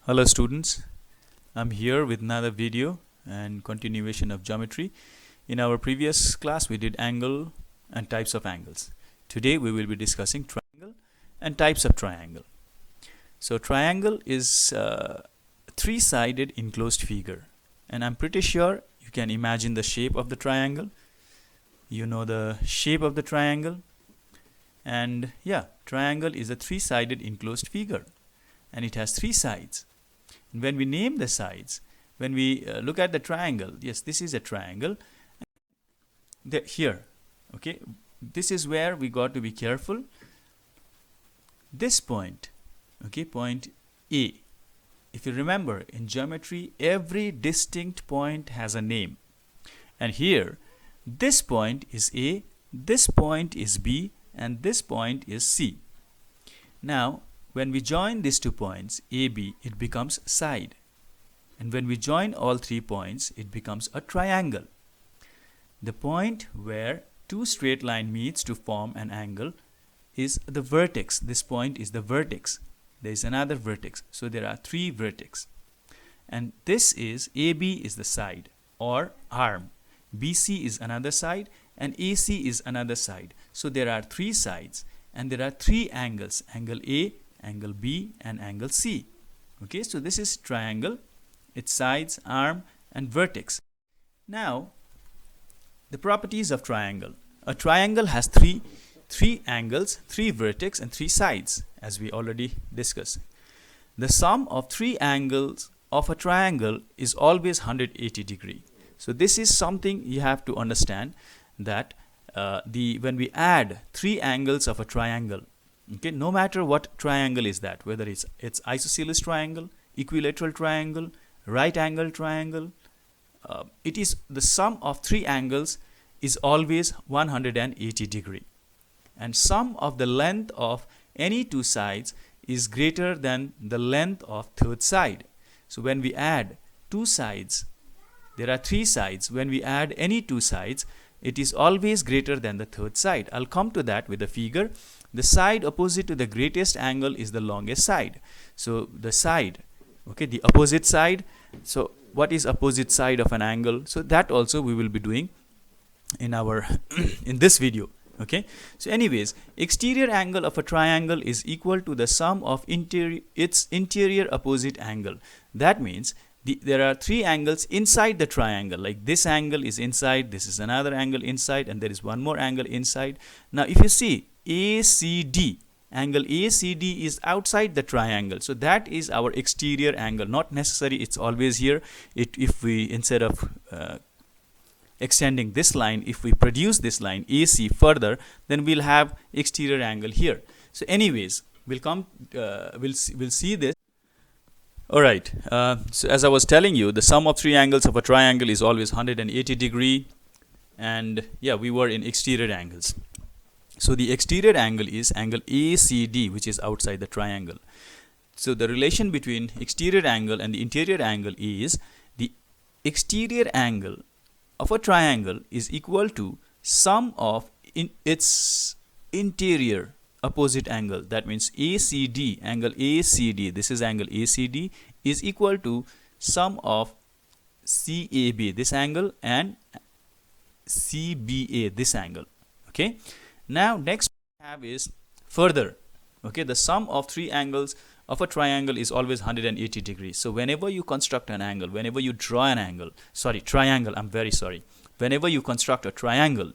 Hello students, I'm here with another video and continuation of geometry. In our previous class we did angle and types of angles. Today we will be discussing triangle and types of triangle. So triangle is a three-sided enclosed figure, and I'm pretty sure you can imagine the shape of the triangle. You know the shape of the triangle, and yeah, triangle is a three-sided enclosed figure and it has three sides. When we name the sides, when we look at the triangle, yes, this is a triangle. Here, okay, this is where we got to be careful. This point, okay, point A. If you remember, in geometry, every distinct point has a name. And here, this point is A, this point is B, and this point is C. Now, when we join these 2 points, AB, it becomes side. And when we join all 3 points, it becomes a triangle. The point where 2 straight lines meets to form an angle is the vertex. This point is the vertex. There is another vertex. So there are 3 vertices. And this is AB is the side or arm. BC is another side and AC is another side. So there are 3 sides and there are 3 angles. Angle A, angle B, and angle C. Okay, so this is triangle, its sides, arm, and vertex. Now, the properties of triangle. A triangle has three angles, 3 vertex, and 3 sides, as we already discussed. The sum of 3 angles of a triangle is always 180 degree. So this is something you have to understand, that when we add 3 angles of a triangle, okay, no matter what triangle is that, whether it's isosceles triangle, equilateral triangle, right angle triangle, it is the sum of 3 angles is always 180 degree, and sum of the length of any 2 sides is greater than the length of third side. So when we add 2 sides, there are 3 sides. When we add any 2 sides, it is always greater than the third side. I'll come to that with a figure. The side opposite to the greatest angle is the longest side. So the side, okay, the opposite side. So what is opposite side of an angle? So that also we will be doing in our in this video. Okay, so anyways, exterior angle of a triangle is equal to the sum of its interior opposite angle. That means there are 3 angles inside the triangle, like this angle is inside, this is another angle inside, and there is one more angle inside. Now if you see ACD, angle ACD is outside the triangle, so that is our exterior angle. Not necessary it's always here. If we, instead of extending this line, if we produce this line AC further, then we'll have exterior angle here. So anyways, we'll see this. Alright, so as I was telling you, the sum of 3 angles of a triangle is always 180 degree, and yeah, we were in exterior angles. So the exterior angle is angle ACD, which is outside the triangle. So the relation between exterior angle and the interior angle is the exterior angle of a triangle is equal to sum of its interior opposite angle. That means ACD, angle ACD, this is angle ACD, is equal to sum of CAB, this angle, and CBA, this angle. Okay, now next we have is further. Okay, the sum of 3 angles of a triangle is always 180 degrees. So whenever you construct an angle, whenever you draw an angle, triangle, I'm very sorry, whenever you construct a triangle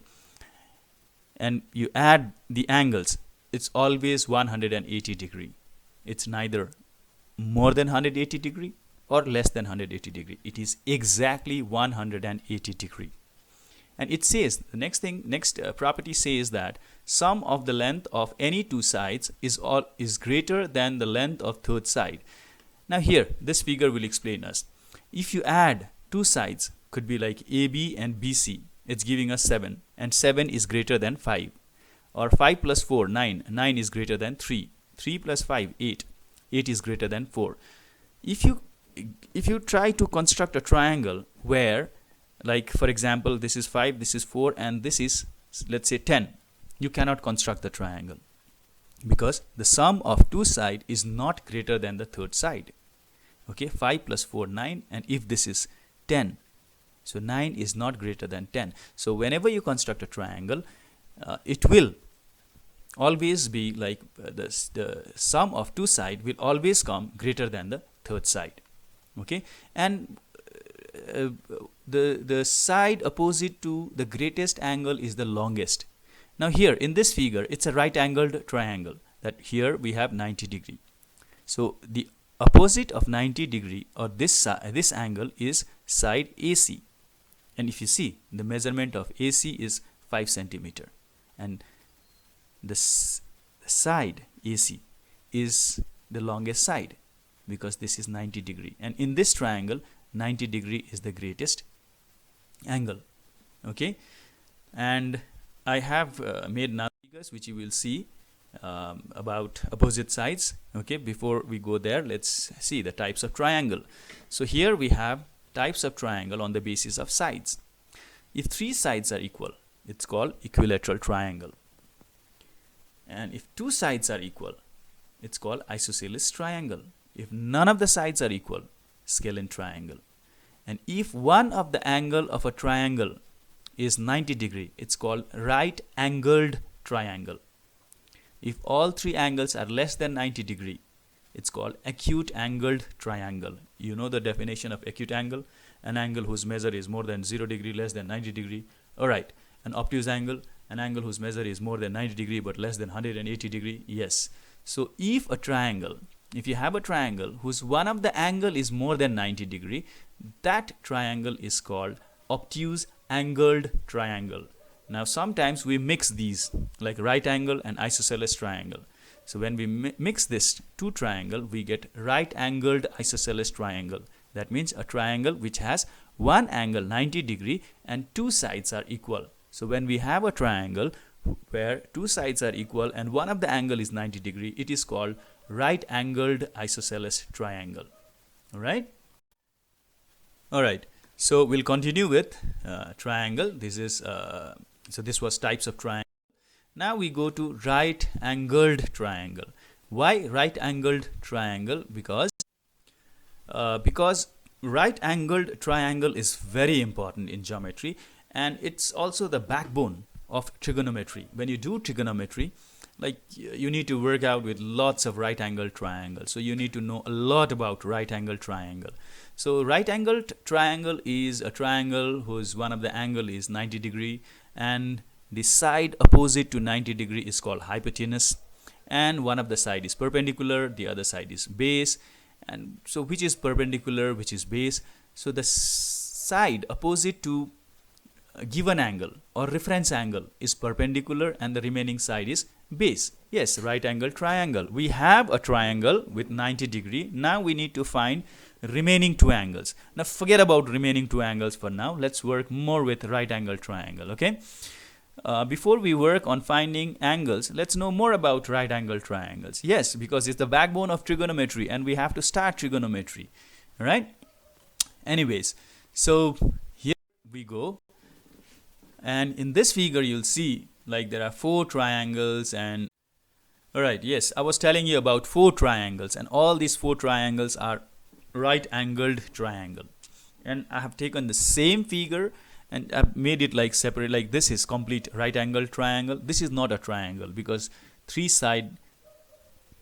and you add the angles, it's always 180 degree. It's neither more than 180 degree or less than 180 degree. It is exactly 180 degree. And it says, the next property says that sum of the length of any 2 sides is greater than the length of third side. Now here, this figure will explain us. If you add 2 sides, could be like AB and BC, it's giving us 7, and 7 is greater than 5. Or 5 plus 4, 9. 9 is greater than 3. 3 plus 5, 8. 8 is greater than 4. If you try to construct a triangle where, like for example, this is 5, this is 4, and this is, let's say, 10, you cannot construct the triangle. because the sum of two sides is not greater than the third side. Okay, 5 plus 4, 9, and if this is 10, so 9 is not greater than 10. So whenever you construct a triangle, it will always be like the sum of two sides will always come greater than the third side. Okay, and the side opposite to the greatest angle is the longest. Now here in this figure, it's a right angled triangle, that here we have 90 degree. So the opposite of 90 degree, or this angle, is side AC. And if you see, the measurement of AC is 5 centimeter, and the side AC is the longest side, because this is 90 degree, and in this triangle 90 degree is the greatest angle. Okay, and I have made now figures which you will see about opposite sides. Okay, before we go there, let's see the types of triangle. So here we have types of triangle on the basis of sides. If three sides are equal, it's called equilateral triangle, and if two sides are equal, it's called isosceles triangle. If none of the sides are equal, scalene triangle. And if one of the angle of a triangle is 90 degree, it's called right angled triangle. If all three angles are less than 90 degree, it's called acute angled triangle. You know the definition of acute angle: an angle whose measure is more than 0 degree less than 90 degree. Alright, an obtuse angle, an angle whose measure is more than 90 degree but less than 180 degree. Yes. So if you have a triangle whose one of the angle is more than 90 degree, that triangle is called obtuse angled triangle. Now sometimes we mix these, like right angle and isosceles triangle. So when we mix this two triangle, we get right angled isosceles triangle. That means a triangle which has one angle 90 degree and two sides are equal. So when we have a triangle where two sides are equal and one of the angle is 90 degree, it is called right angled isosceles triangle. Alright? Alright, so we'll continue with triangle. So this was types of triangle. Now we go to right angled triangle. Why right angled triangle? Because right angled triangle is very important in geometry, and it's also the backbone of trigonometry. When you do trigonometry, like you need to work out with lots of right angled triangles, so you need to know a lot about right angled triangle. So right angled triangle is a triangle whose one of the angle is 90 degree and the side opposite to 90 degree is called hypotenuse, and one of the side is perpendicular, the other side is base. And so which is perpendicular, which is base? So the side opposite to a given angle or reference angle is perpendicular and the remaining side is base. Yes, right angle triangle. We have a triangle with 90 degree. Now we need to find remaining two angles. Now forget about remaining two angles for now. Let's work more with right angle triangle. Okay. Before we work on finding angles, let's know more about right angle triangles. Yes, because it's the backbone of trigonometry and we have to start trigonometry. Alright. Anyways, so here we go. And in this figure you'll see like there are four triangles, and alright, yes, I was telling you about four triangles, and all these four triangles are right angled triangle. And I have taken the same figure and I've made it like separate, like this is complete right angled triangle. This is not a triangle because three sides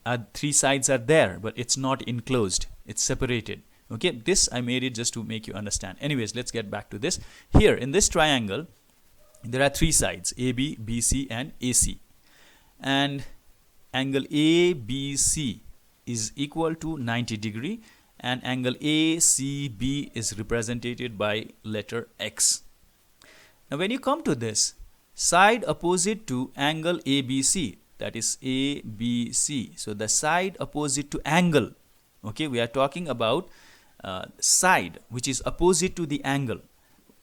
are there, but it's not enclosed, it's separated. Okay, this I made it just to make you understand. Anyways, let's get back to this. Here in this triangle there are three sides, AB, BC and AC, and angle ABC is equal to 90 degree and angle ACB is represented by letter X. Now when you come to this side opposite to angle ABC, that is ABC, so the side opposite to angle, okay, we are talking about side which is opposite to the angle,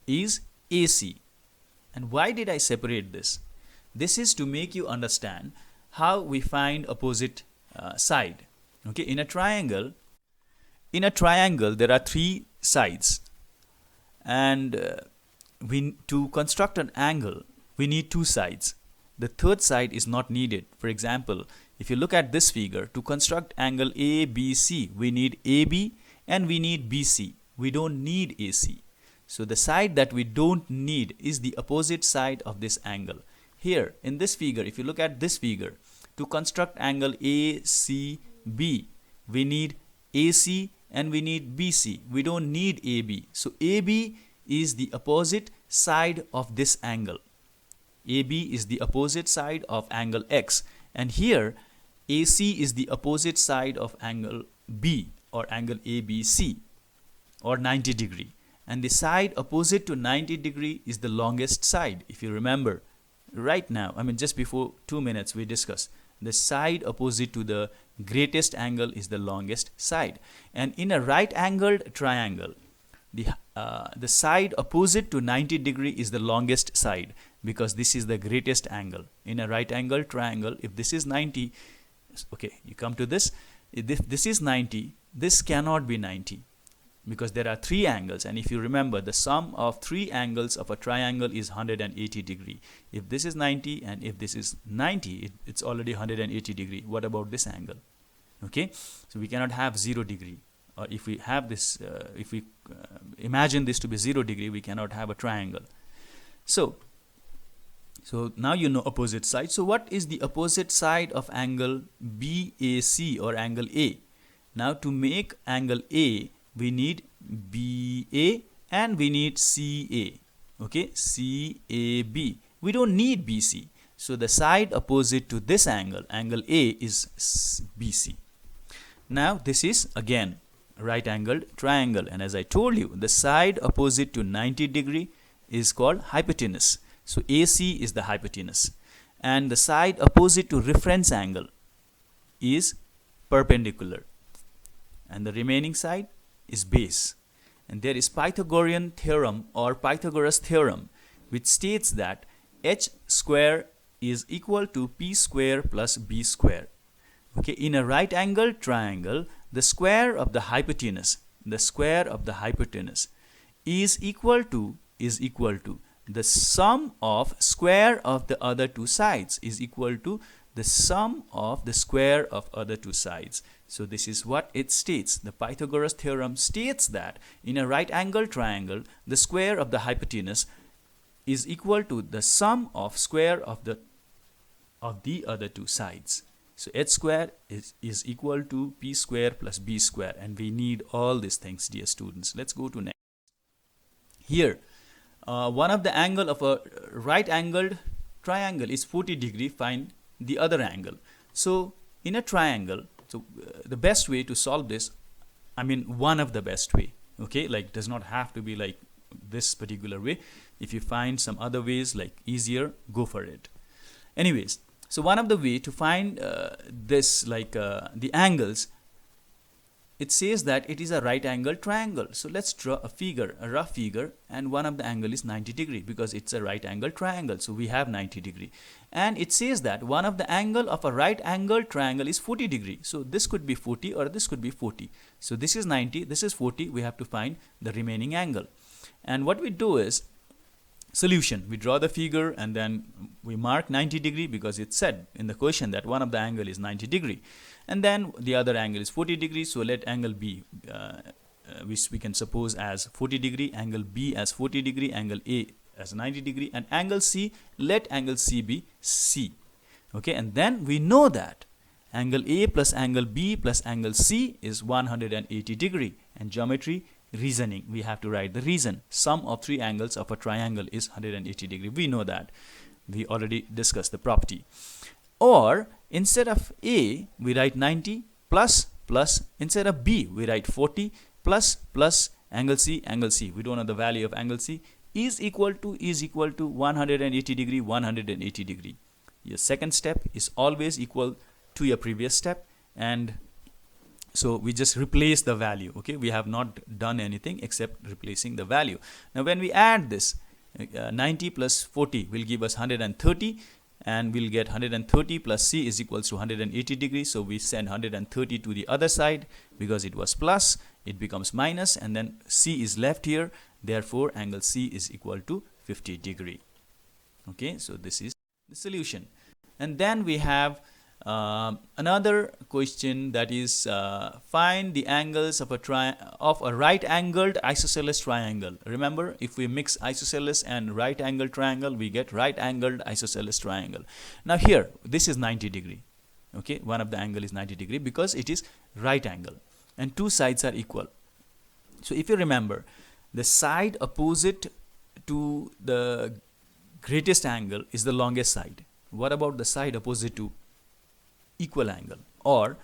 is AC. And why did I separate this? This is to make you understand how we find opposite side. Okay, in a triangle there are three sides, and to construct an angle we need two sides. The third side is not needed. For example, if you look at this figure, to construct angle ABC we need AB and we need BC. We don't need AC. So the side that we don't need is the opposite side of this angle. Here in this figure, if you look at this figure, to construct angle ACB, we need AC and we need BC. We don't need AB. So AB is the opposite side of this angle. AB is the opposite side of angle X, and here AC is the opposite side of angle B, or angle ABC, or 90 degree. And the side opposite to 90 degree is the longest side. If you remember right now, I mean just before 2 minutes we discussed, the side opposite to the greatest angle is the longest side. And in a right angled triangle, the side opposite to 90 degree is the longest side, because this is the greatest angle. In a right angled triangle, if this is 90, okay, you come to this, if this is 90, this cannot be 90, because there are three angles, and if you remember, the sum of three angles of a triangle is 180 degree. If this is 90 and if this is 90, it's already 180 degree. What about this angle? Okay, so we cannot have 0 degree, or if we have this, if we imagine this to be 0 degree, we cannot have a triangle. So now you know opposite side. So what is the opposite side of angle BAC, or angle A? Now to make angle A, we need BA and we need CA. Okay, CAB. We don't need BC. So the side opposite to this angle, angle A, is BC. Now this is again right angled triangle, and as I told you, the side opposite to 90 degree is called hypotenuse. So AC is the hypotenuse, and the side opposite to reference angle is perpendicular, and the remaining side is base. And there is Pythagorean theorem, or Pythagoras theorem, which states that h square is equal to p square plus b square. Okay, in a right angled triangle, the square of the hypotenuse is equal to the sum of square of the other two sides is equal to the sum of the square of other two sides. So this is what it states. The Pythagoras theorem states that in a right angled triangle, the square of the hypotenuse is equal to the sum of square of the other two sides. So h square is equal to p square plus b square, and we need all these things, dear students. Let's go to next. Here, one of the angle of a right angled triangle is 40 degree. Find the other angle. So in a triangle, the best way to solve this, I mean one of the best way, okay, like does not have to be like this particular way. If you find some other ways like easier, go for it. Anyways, so one of the way to find this, like the angles, it says that it is a right angled triangle. So let's draw a figure, a rough figure, and one of the angle is 90 degree because it's a right angled triangle. So we have 90 degree, and it says that one of the angle of a right angled triangle is 40 degree. So this could be 40 or this could be 40. So this is 90, this is 40. We have to find the remaining angle, and what we do is solution. We draw the figure and then we mark 90 degree because it said in the question that one of the angle is 90 degree, and then the other angle is 40 degrees. So let angle B, which we can suppose as 40 degree, angle B as 40 degree, angle A as 90 degree, and angle C, let angle C be C. Okay, and then we know that angle A plus angle B plus angle C is 180 degree, and geometry reasoning, we have to write the reason. Sum of three angles of a triangle is 180 degree. We know that. We already discussed the property. Or instead of A, we write 90 plus plus. Instead of B, we write 40 plus plus angle C, angle C. We don't know the value of angle C, is equal to 180 degree, 180 degree. Your second step is always equal to your previous step, and so we just replace the value. Okay, we have not done anything except replacing the value. Now when we add this, 90 plus 40 will give us 130, and we'll get 130 plus C is equals to 180 degrees. So we send 130 to the other side because it was plus, it becomes minus, and then C is left here. Therefore angle C is equal to 50 degree. Okay, so this is the solution. And then we have Another question, that is find the angles of a right-angled isosceles triangle. Remember, if we mix isosceles and right-angled triangle, we get right-angled isosceles triangle. Now here, this is 90 degree. Okay, one of the angle is 90 degree because it is right angle and two sides are equal. So if you remember, the side opposite to the greatest angle is the longest side. What about the side opposite to equal angle, or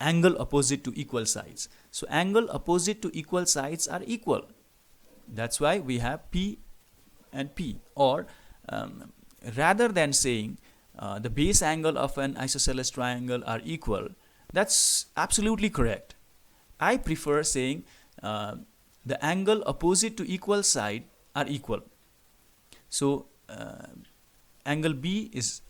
angle opposite to equal sides? So angle opposite to equal sides are equal. That's why we have P and P. Or rather than saying the base angle of an isosceles triangle are equal, that's absolutely correct. I prefer saying the angle opposite to equal side are equal. So angle B is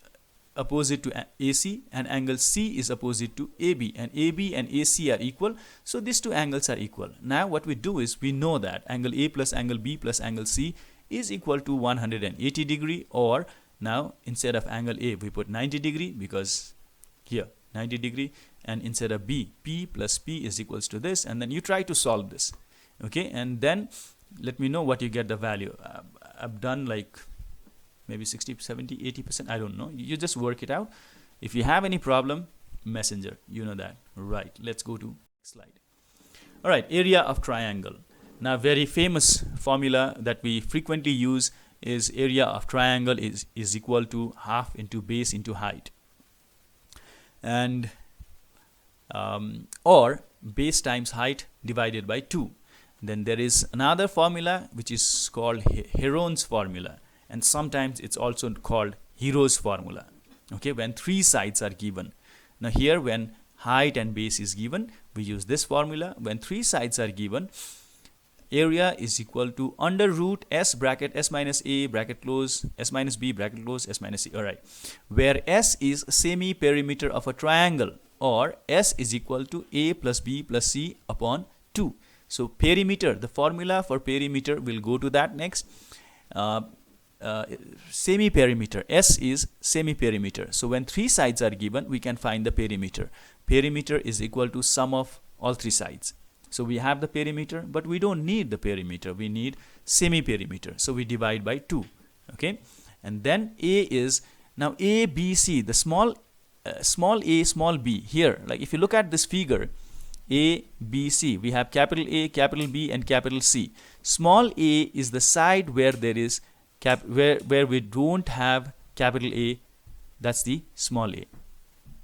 opposite to AC and angle C is opposite to AB, and AB and AC are equal, so these two angles are equal. Now what we do is, we know that angle A plus angle B plus angle C is equal to 180 degree, or now instead of angle A we put 90 degree because here 90 degree, and instead of B, P plus P is equals to this, and then you try to solve this. Okay, and then let me know what you get the value. I've done like maybe 60, 70, 80%, I don't know. You just work it out. If you have any problem, messenger, you know that. Right, let's go to next slide. All right, area of triangle. Now very famous formula that we frequently use is area of triangle is equal to half into base into height, and or base times height divided by 2. Then there is another formula which is called Heron's formula, and sometimes it's also called Hero's formula. Okay, when three sides are given. Now here, when height and base is given, we use this formula. When three sides are given, area is equal to under root S bracket S minus A bracket close, S minus B bracket close, S minus C. Alright, where S is semi perimeter of a triangle, or S is equal to A plus B plus C upon 2. So perimeter, the formula for perimeter, will go to that next. Semi perimeter, S is semi perimeter. So when three sides are given, we can find the perimeter. Perimeter is equal to sum of all three sides. So we have the perimeter, but we don't need the perimeter, we need semi perimeter, so we divide by 2. Okay, and then A is, now A, B, C, the small a, small b here, like if you look at this figure, A, B, C, we have capital A, capital B and capital C. Small a is the side where there is where we don't have capital A, that's the small a.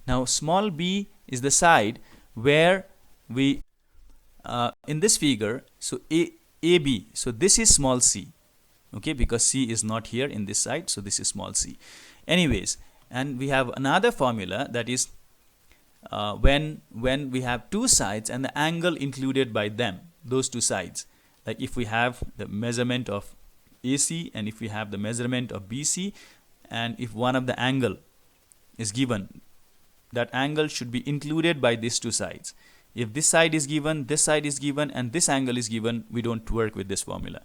Now small b is the side where we in this figure, so AB, so this is small c, okay, because C is not here in this side, so this is small c. Anyways, and we have another formula, that is when we have two sides and the angle included by them, those two sides, like if we have the measurement of AC and if we have the measurement of BC, and if one of the angle is given, that angle should be included by these two sides. If this side is given, this side is given, and this angle is given, we don't work with this formula.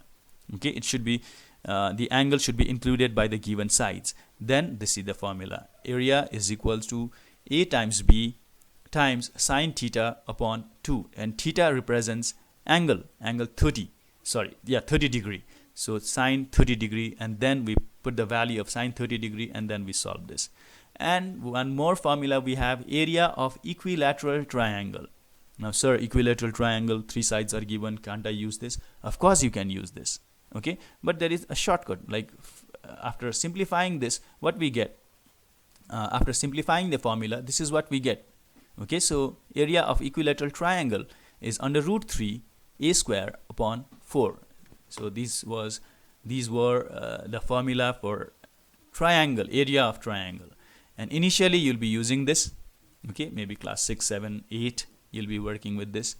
Okay, it should be the angle should be included by the given sides. Then this is the formula. Area is equal to A times B times sine theta upon 2, and theta represents angle 30 degree. So sine 30 degree, and then we put the value of sine 30 degree, and then we solve this. And one more formula we have, area of equilateral triangle. Now sir, equilateral triangle, three sides are given, can't I use this? Of course you can use this. Okay, but there is a shortcut, like after simplifying this, what we get, after simplifying the formula, this is what we get. Okay, so area of equilateral triangle is under root 3 a square upon 4. So these were the formula for triangle, area of triangle. And initially you'll be using this, okay, maybe class 6, 7, 8 you'll be working with this,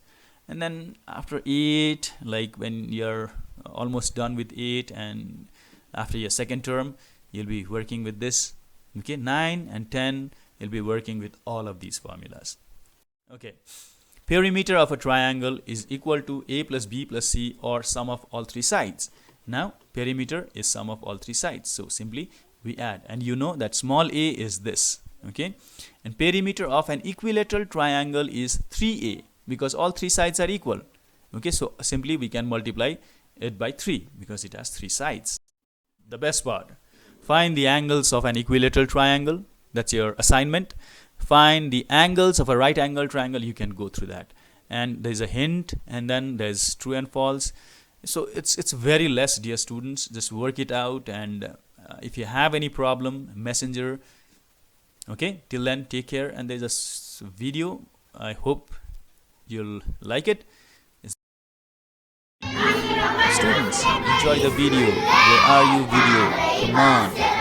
and then after 8, like when you're almost done with 8 and after your second term, you'll be working with this. Okay, 9 and 10 you'll be working with all of these formulas. Okay, perimeter of a triangle is equal to A plus B plus C, or sum of all three sides. Now perimeter is sum of all three sides, so simply we add, and you know that small a is this, Okay, and perimeter of an equilateral triangle is 3a, because all three sides are equal. Okay, so simply we can multiply it by 3 because it has 3 sides. The best part, find the angles of an equilateral triangle. That's your assignment. Find the angles of a right angle triangle. You can go through that, and there's a hint, and then there's true and false. So it's very less, dear students. Just work it out, and if you have any problem, messenger. Okay, till then, take care. And there's a video, I hope you'll like it. Students, enjoy the video. Where are you, video? Come on.